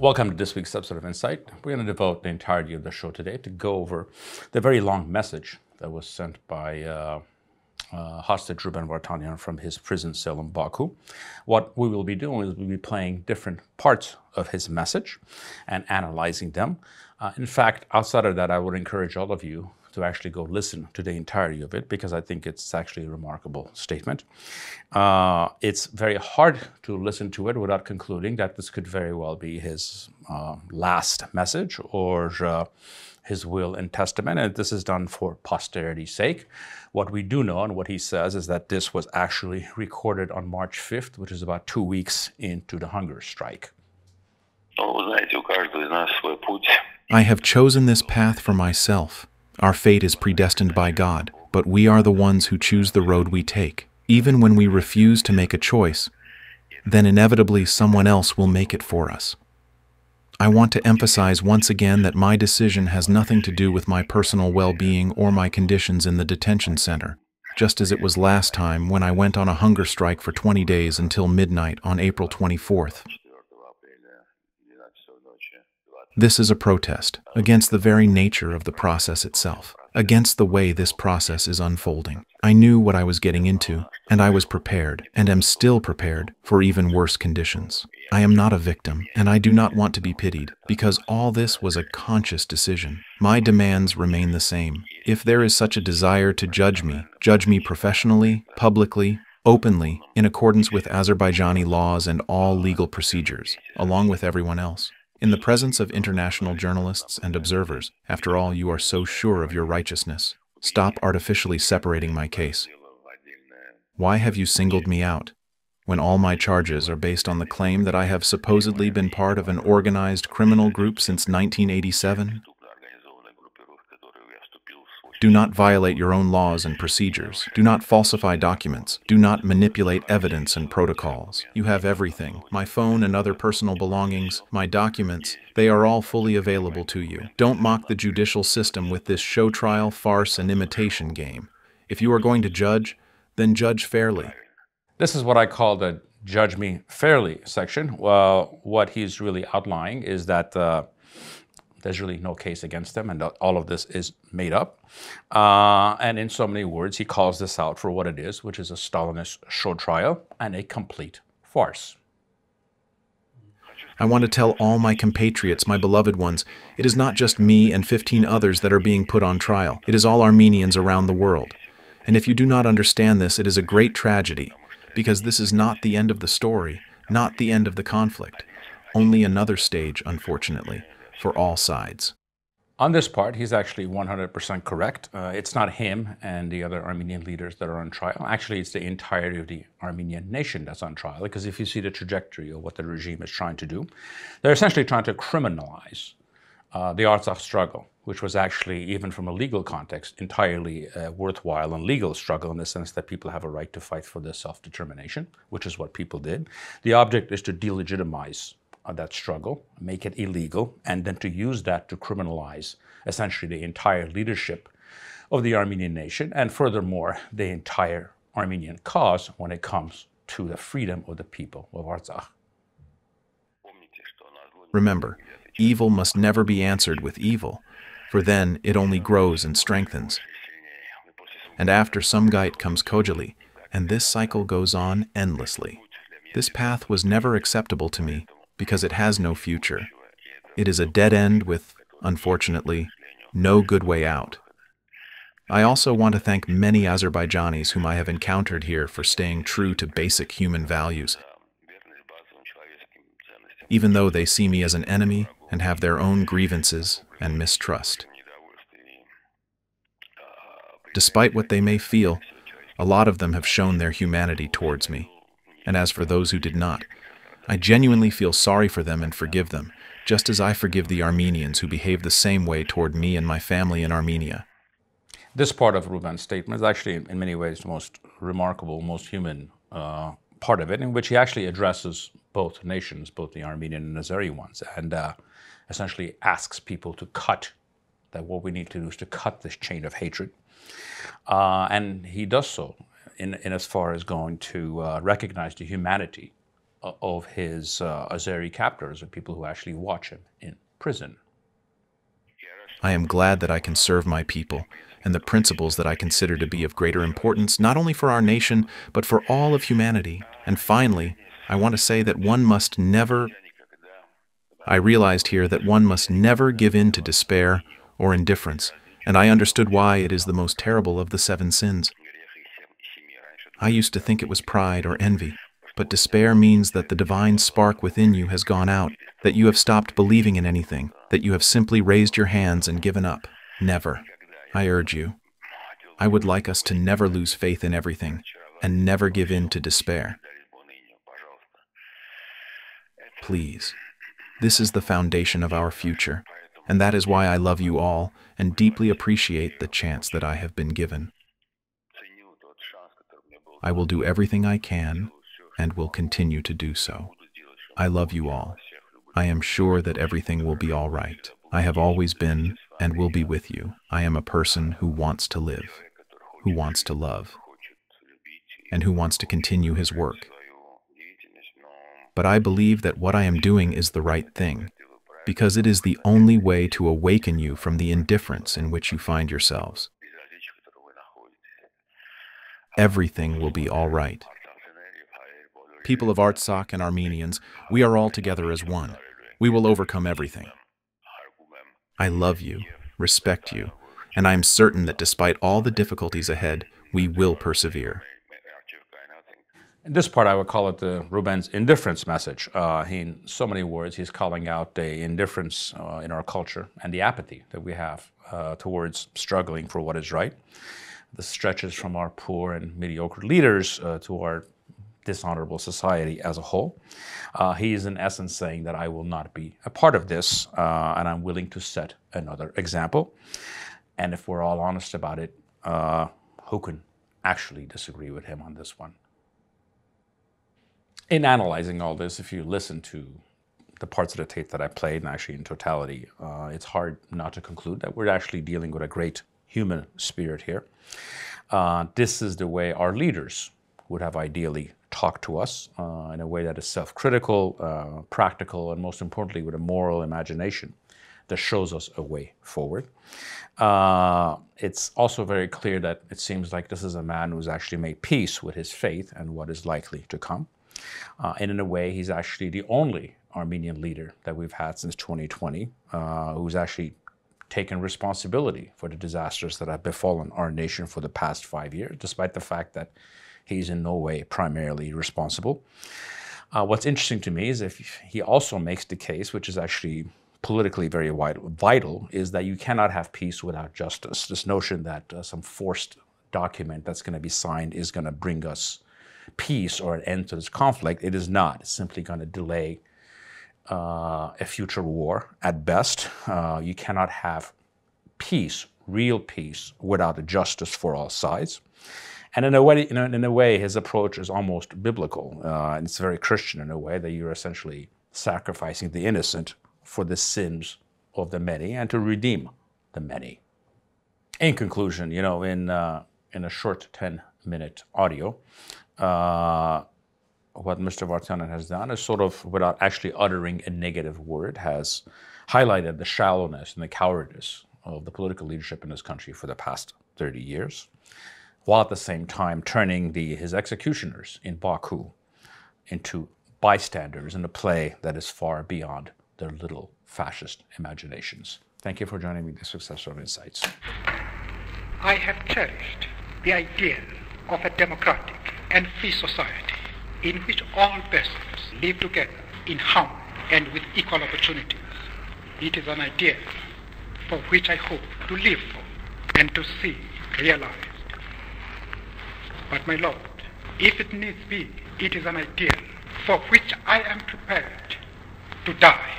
Welcome to this week's episode of Insight. We're going to devote the entirety of the show today to go over the very long message that was sent by hostage Ruben Vardanyan from his prison cell in Baku. What we will be doing is we'll be playing different parts of his message and analyzing them. In fact, outside of that, I would encourage all of you to actually go listen to the entirety of it because I think it's actually a remarkable statement. It's very hard to listen to it without concluding that this could very well be his last message or his will and testament, and this is done for posterity's sake. What we do know and what he says is that this was actually recorded on March 5th, which is about 2 weeks into the hunger strike. I have chosen this path for myself. Our fate is predestined by God, but we are the ones who choose the road we take. Even when we refuse to make a choice, then inevitably someone else will make it for us. I want to emphasize once again that my decision has nothing to do with my personal well-being or my conditions in the detention center, just as it was last time when I went on a hunger strike for 20 days until midnight on April 24th. This is a protest against the very nature of the process itself, against the way this process is unfolding. I knew what I was getting into, and I was prepared, and am still prepared, for even worse conditions. I am not a victim, and I do not want to be pitied, because all this was a conscious decision. My demands remain the same. If there is such a desire to judge me professionally, publicly, openly, in accordance with Azerbaijani laws and all legal procedures, along with everyone else. In the presence of international journalists and observers, after all, you are so sure of your righteousness. Stop artificially separating my case. Why have you singled me out, when all my charges are based on the claim that I have supposedly been part of an organized criminal group since 1987? Do not violate your own laws and procedures. Do not falsify documents. Do not manipulate evidence and protocols. You have everything. My phone and other personal belongings, my documents, they are all fully available to you. Don't mock the judicial system with this show trial, farce, and imitation game. If you are going to judge, then judge fairly. This is what I call the judge me fairly section. Well, what he's really outlining is that there's really no case against them, and all of this is made up. And in so many words, he calls this out for what it is, which is a Stalinist show trial and a complete farce. I want to tell all my compatriots, my beloved ones, it is not just me and 15 others that are being put on trial. It is all Armenians around the world. And if you do not understand this, it is a great tragedy, because this is not the end of the story, not the end of the conflict, only another stage, unfortunately, for all sides. On this part, he's actually 100% correct. It's not him and the other Armenian leaders that are on trial. Actually, it's the entirety of the Armenian nation that's on trial, because if you see the trajectory of what the regime is trying to do, they're essentially trying to criminalize the Artsakh struggle, which was actually, even from a legal context, entirely worthwhile and legal struggle in the sense that people have a right to fight for their self-determination, which is what people did. The object is to delegitimize that struggle, make it illegal, and then to use that to criminalize essentially the entire leadership of the Armenian nation, and furthermore, the entire Armenian cause when it comes to the freedom of the people of Artsakh. Remember, evil must never be answered with evil, for then it only grows and strengthens. And after Sumgait comes Kojali, and this cycle goes on endlessly. This path was never acceptable to me, because it has no future. It is a dead end with, unfortunately, no good way out. I also want to thank many Azerbaijanis whom I have encountered here for staying true to basic human values, even though they see me as an enemy and have their own grievances and mistrust. Despite what they may feel, a lot of them have shown their humanity towards me. And as for those who did not, I genuinely feel sorry for them and forgive them, just as I forgive the Armenians who behave the same way toward me and my family in Armenia. This part of Ruben's statement is actually, in many ways, the most remarkable, most human part of it, in which he actually addresses both nations, both the Armenian and Azeri ones, and essentially asks people to cut, that what we need to do is to cut this chain of hatred. And he does so in as far as going to recognize the humanity of his Azeri captors, or people who actually watch him in prison. I am glad that I can serve my people and the principles that I consider to be of greater importance, not only for our nation, but for all of humanity. And finally, I want to say that I realized here that one must never give in to despair or indifference, and I understood why it is the most terrible of the 7 sins. I used to think it was pride or envy, but despair means that the divine spark within you has gone out, that you have stopped believing in anything, that you have simply raised your hands and given up. Never. I urge you. I would like us to never lose faith in everything and never give in to despair. Please. This is the foundation of our future, and that is why I love you all and deeply appreciate the chance that I have been given. I will do everything I can and will continue to do so. I love you all. I am sure that everything will be all right. I have always been and will be with you. I am a person who wants to live, who wants to love, and who wants to continue his work. But I believe that what I am doing is the right thing, because it is the only way to awaken you from the indifference in which you find yourselves. Everything will be all right. People of Artsakh and Armenians, we are all together as one. We will overcome everything. I love you, respect you, and I am certain that despite all the difficulties ahead, we will persevere. In this part, I would call it Ruben's indifference message. In so many words, he's calling out the indifference in our culture and the apathy that we have towards struggling for what is right. This stretches from our poor and mediocre leaders to our dishonorable society as a whole. He is in essence saying that I will not be a part of this, and I'm willing to set another example. And if we're all honest about it, who can actually disagree with him on this one? In analyzing all this, if you listen to the parts of the tape that I played, and actually in totality, it's hard not to conclude that we're actually dealing with a great human spirit here. This is the way our leaders would have ideally talked to us, in a way that is self-critical, practical, and most importantly with a moral imagination that shows us a way forward. It's also very clear that it seems like this is a man who's actually made peace with his faith and what is likely to come. And in a way, he's actually the only Armenian leader that we've had since 2020 who's actually taken responsibility for the disasters that have befallen our nation for the past 5 years, despite the fact that he's in no way primarily responsible. What's interesting to me is if he also makes the case, which is actually politically very vital, is that you cannot have peace without justice. This notion that some forced document that's going to be signed is going to bring us peace or an end to this conflict. It is not. It's simply going to delay a future war at best. You cannot have peace, real peace, without a justice for all sides. And in a way, his approach is almost biblical. And it's very Christian in a way that you're essentially sacrificing the innocent for the sins of the many and to redeem the many. In conclusion, in a short 10-minute audio, what Mr. Vardanyan has done is sort of, without actually uttering a negative word, has highlighted the shallowness and the cowardice of the political leadership in this country for the past 30 years, while at the same time turning his executioners in Baku into bystanders in a play that is far beyond their little fascist imaginations. Thank you for joining me in this Successor of Insights. I have cherished the ideal of a democratic and free society in which all persons live together in harmony and with equal opportunities. It is an ideal for which I hope to live for and to see realized. But my Lord, if it needs be, it is an ideal for which I am prepared to die.